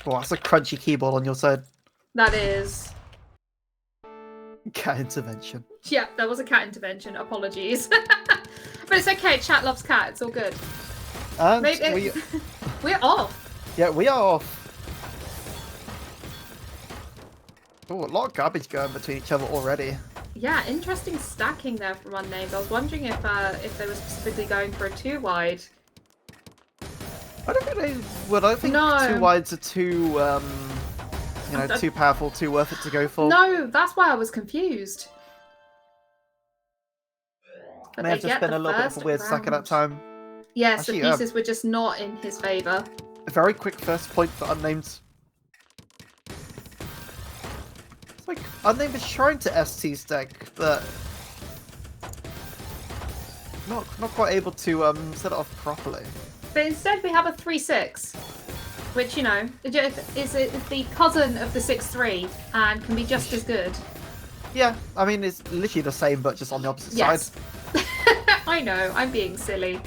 Oh, that's a crunchy keyboard on your side. That is. Cat intervention. Yeah, there was a cat intervention. Apologies. But it's okay. Chat loves cat. It's all good. And we're off. Yeah, we are off. Oh, a lot of garbage going between each other already. Yeah, interesting stacking there from Unnamed. I was wondering if they were specifically going for a 2-wide. I don't think they would. I think No. 2 wides are too, too powerful, too worth it to go for. No, that's why I was confused. But May have just been a little bit of a weird stack at that time. Yes, actually, the pieces were just not in his favour. A very quick first point for Unnamed. It's like Unnamed is trying to ST stack, but not quite able to set it off properly. But instead we have a 3-6, which, you know, is the cousin of the 6-3 and can be just as good. Yeah, I mean, it's literally the same, but just on the opposite side. I know, I'm being silly.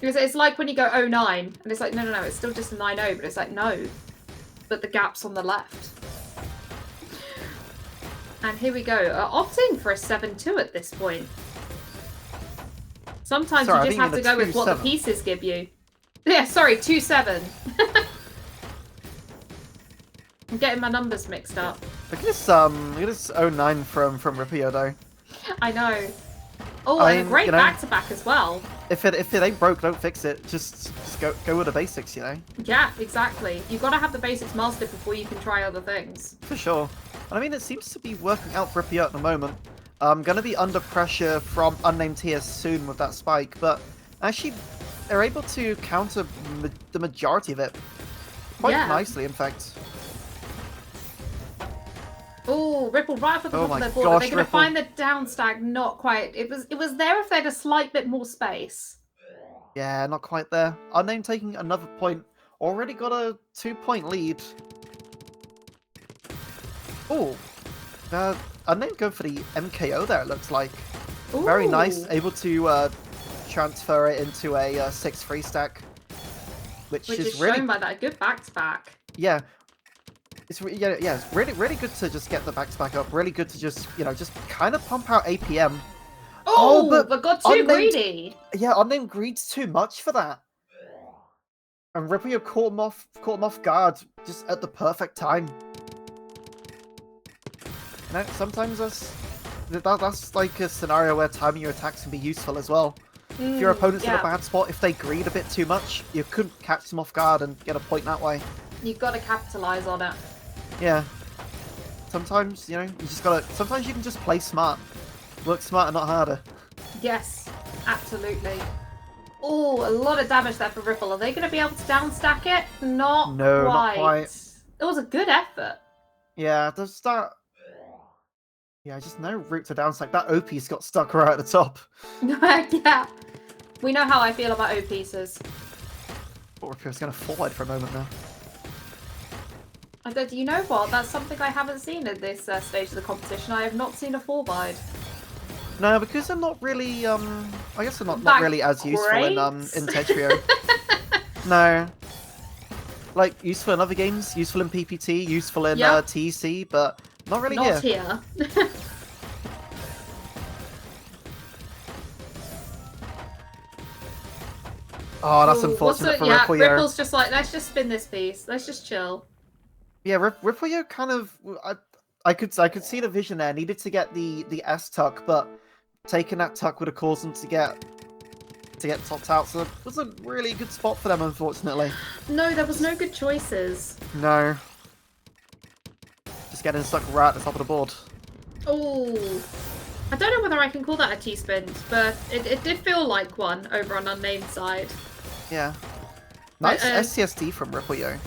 It's like when you go 09, and it's like, no, it's still just a 9-0, but it's like, no. But the gap's on the left. And here we go, opting for a 7-2 at this point. Sometimes you just have to go with what the pieces give you. Yeah, sorry, 2-7. I'm getting my numbers mixed up. Look at this 09 from RIPPLEYO though. I know. Oh, and a great back-to-back as well. If it ain't broke, don't fix it. Just go with the basics, you know? Yeah, exactly. You've got to have the basics mastered before you can try other things. For sure. And I mean, it seems to be working out for RIPPLEYO at the moment. Gonna be under pressure from Unnamed tiers soon with that spike, but actually they're able to counter the majority of it. Quite nicely, in fact. Oh, Ripple right up at the top of their board. Are they going to find the down stack? Not quite. It was there if they had a slight bit more space. Yeah, not quite there. Unnamed taking another point. Already got a 2-point lead. Oh, Unnamed go for the MKO there, it looks like. Ooh. Very nice. Able to transfer it into a 6-3 stack. Which is really shown by that good back-to-back. Yeah. It's really good to just get the back-to-back up. Really good to just kind of pump out APM. Oh, but got too greedy. Yeah, Unnamed greeds too much for that. And RIPPLEYO caught him off guard just at the perfect time. You know, sometimes that's like a scenario where timing your attacks can be useful as well. If your opponent's in a bad spot, if they greed a bit too much, you couldn't catch them off guard and get a point that way. You've got to capitalize on it. Yeah. Sometimes, you just gotta... Sometimes you can just play smart. Work smarter, not harder. Yes, absolutely. Oh, a lot of damage there for Ripple. Are they going to be able to downstack it? Not quite. It was a good effort. Yeah, the start... Yeah, just no route to downstack. That O-piece got stuck right at the top. Yeah. We know how I feel about O-pieces. Oh, RIPPLEYO's going to forward for a moment now. You know what? That's something I haven't seen at this stage of the competition. I have not seen a 4-wide. No, because they're not really, I guess they're not really as useful in Tetrio. No. Like, useful in other games, useful in PPT, useful in TC, but not really here. Not here. Oh, that's unfortunate for RIPPLEYO. Yeah, Ripple's just like, let's just spin this piece. Let's just chill. Yeah, RIPPLEYO kind of... I could see the vision there. Needed to get the S tuck, but taking that tuck would have caused them to get topped out. So it wasn't really a good spot for them, unfortunately. No, there was no good choices. No. Just getting stuck right at the top of the board. Oh. I don't know whether I can call that a T-spin, but it did feel like one over on Unnamed side. Yeah. Nice SCSD from RIPPLEYO.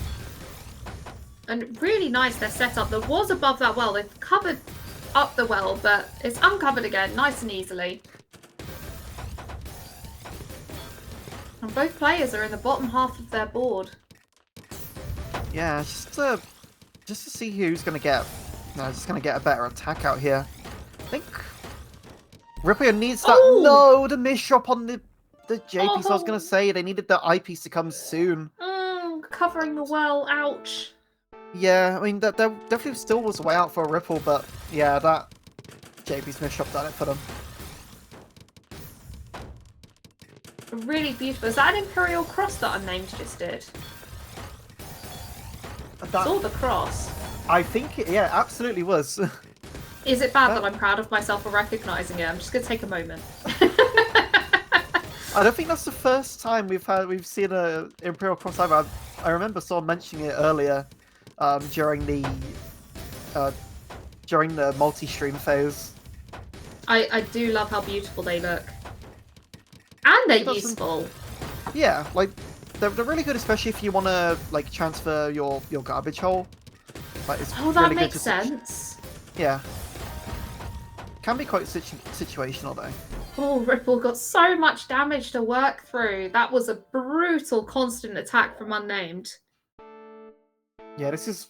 And really nice their setup. There was above that well. They've covered up the well, but it's uncovered again, nice and easily. And both players are in the bottom half of their board. Yeah, just to see who's gonna get a better attack out here. I think RIPPLEYO needs that. Oh! No, the miss drop on the J piece. I was gonna say they needed the I piece to come soon. Oh, recovering the well. Ouch. Yeah, I mean, there definitely still was a way out for a Ripple, but yeah, that JP Smith shop done it for them. Really beautiful. Is that an Imperial Cross that Unnamed just did? That, saw the cross. I think it, yeah, absolutely was. Is it bad that I'm proud of myself for recognising it? I'm just going to take a moment. I don't think that's the first time we've seen a Imperial Cross either. I remember someone mentioning it earlier during the multi-stream phase. I do love how beautiful they look. And they're useful. Yeah, like they're really good, especially if you want to like transfer your garbage hole. Like, it's that really makes good sense. Yeah. Can be quite situational though. Oh, Ripple got so much damage to work through. That was a brutal constant attack from Unnamed. Yeah, this is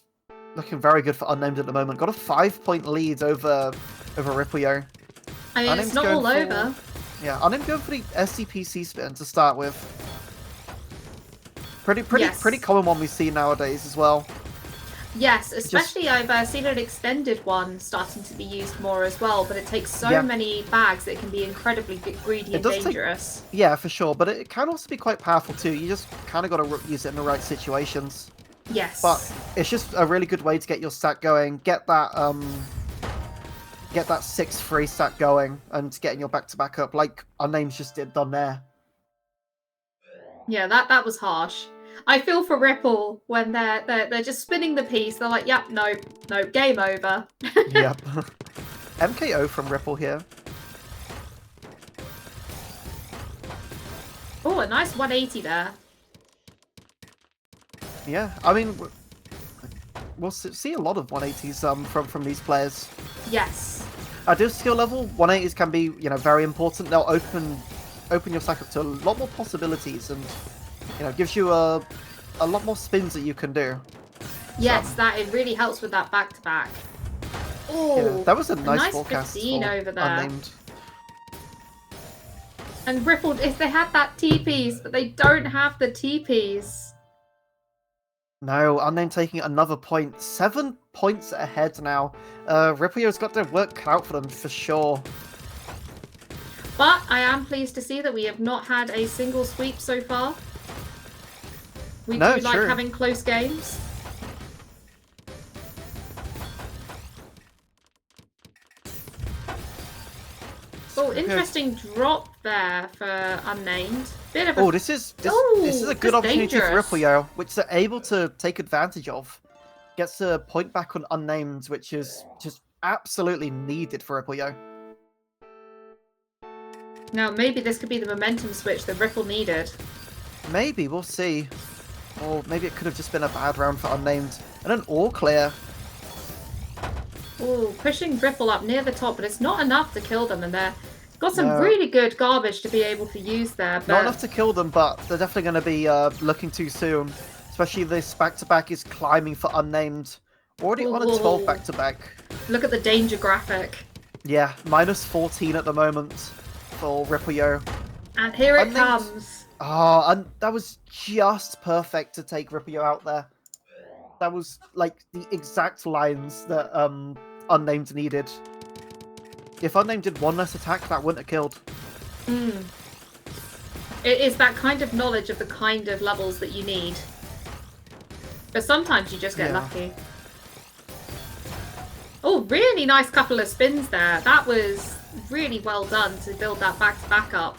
looking very good for Unnamed at the moment. Got a 5-point lead over RIPPLEYO. I mean, it's not all over. Yeah, Unnamed going for the SCPC spin to start with. Pretty common one we see nowadays as well. Yes, especially I've seen an extended one starting to be used more as well, but it takes so many bags that it can be incredibly greedy and dangerous. Yeah, for sure, but it can also be quite powerful too. You just kind of got to use it in the right situations. Yes. But it's just a really good way to get your stack going, get that 6 free stack going, and getting your back-to-back up like Unnamed just did done there. Yeah, that was harsh. I feel for Ripple when they're just spinning the piece. They're like, yep, no, game over. Yep. MKO from Ripple here. Oh, a nice 180 there. Yeah, I mean, we'll see a lot of 180s from these players. Yes. At this skill level, 180s can be very important. They'll open your stack up to a lot more possibilities and gives you a lot more spins that you can do. Yes, it really helps with that back to back. Oh, yeah, that was a nice forecast 15 over there. Unnamed. And Ripple, if they had that T-piece, but they don't have the T-piece. No, Unnamed taking another point. 7 points ahead now. RIPPLEYO's got their work cut out for them for sure. But I am pleased to see that we have not had a single sweep so far. We do like having close games. Oh, interesting drop there for Unnamed. Bit of a... this is a good opportunity for RIPPLEYO, which they're able to take advantage of. Gets a point back on Unnamed, which is just absolutely needed for RIPPLEYO. Now, maybe this could be the momentum switch that Ripple needed. Maybe, we'll see. Or maybe it could have just been a bad round for Unnamed. And an all clear. Oh, pushing Ripple up near the top, but it's not enough to kill them, and they've got some really good garbage to be able to use there. But... Not enough to kill them, but they're definitely going to be looking too soon. Especially this back-to-back is climbing for Unnamed. Already on a 12 back-to-back. Look at the danger graphic. Yeah, minus 14 at the moment for RIPPLEYO. And here it comes. Oh, and that was just perfect to take RIPPLEYO out there. That was like the exact lines that Unnamed needed. If Unnamed did one less attack, that wouldn't have killed. It is that kind of knowledge of the kind of levels that you need. But sometimes you just get lucky. Oh, really nice couple of spins there. That was really well done to build that back-to-back up.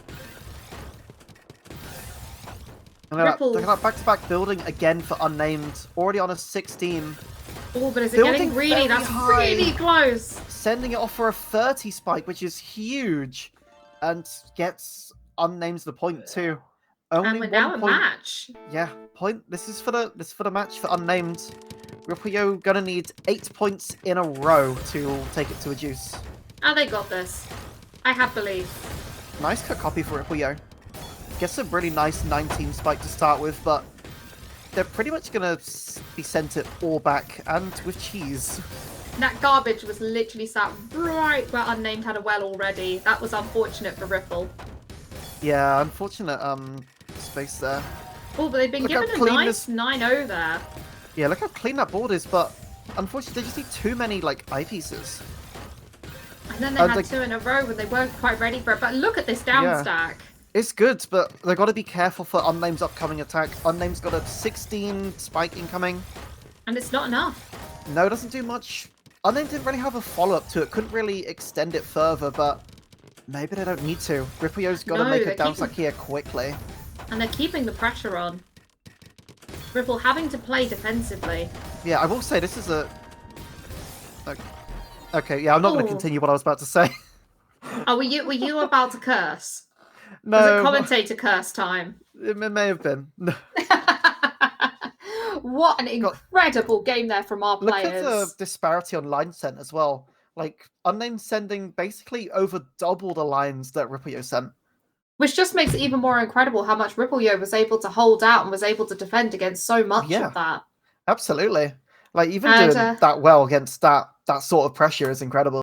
Look at that back-to-back building again for Unnamed. Already on a 16. Oh, but is it getting greedy? That's really close. Sending it off for a 30 spike, which is huge. And gets Unnamed the point too. Only and we're now a match. Yeah, point. This is for the match for Unnamed. RIPPLEYO gonna need 8 points in a row to take it to a juice. Oh, they got this. I have belief. Nice cut copy for RIPPLEYO. Gets a really nice 19 spike to start with, but they're pretty much gonna be sent it all back, and with cheese. That garbage was literally sat right where Unnamed had a well already. That was unfortunate for Ripple. Yeah, unfortunate space there. Oh, but they've been given a nice 9-0 there. Yeah, look how clean that board is, but unfortunately they just need too many, like, eyepieces. And then they had 2 in a row when they weren't quite ready for it. But look at this down stack. It's good, but they've got to be careful for Unnamed's upcoming attack. Unnamed's got a 16 spike incoming. And it's not enough. No, it doesn't do much. Unnamed didn't really have a follow-up to it. Couldn't really extend it further, but maybe they don't need to. RIPPLEYO's got to make a down stack here quickly. And they're keeping the pressure on. Ripple having to play defensively. Yeah, I will say this is a... Okay, yeah, I'm not going to continue what I was about to say. Oh, were you about to curse? No. Was it commentator curse time? It may have been. What an incredible game there from our players. Look at the disparity on line sent as well. Like, Unnamed sending basically over double the lines that RIPPLEYO sent. Which just makes it even more incredible how much RIPPLEYO was able to hold out and was able to defend against so much of that. Absolutely. Like, even doing that well against that sort of pressure is incredible.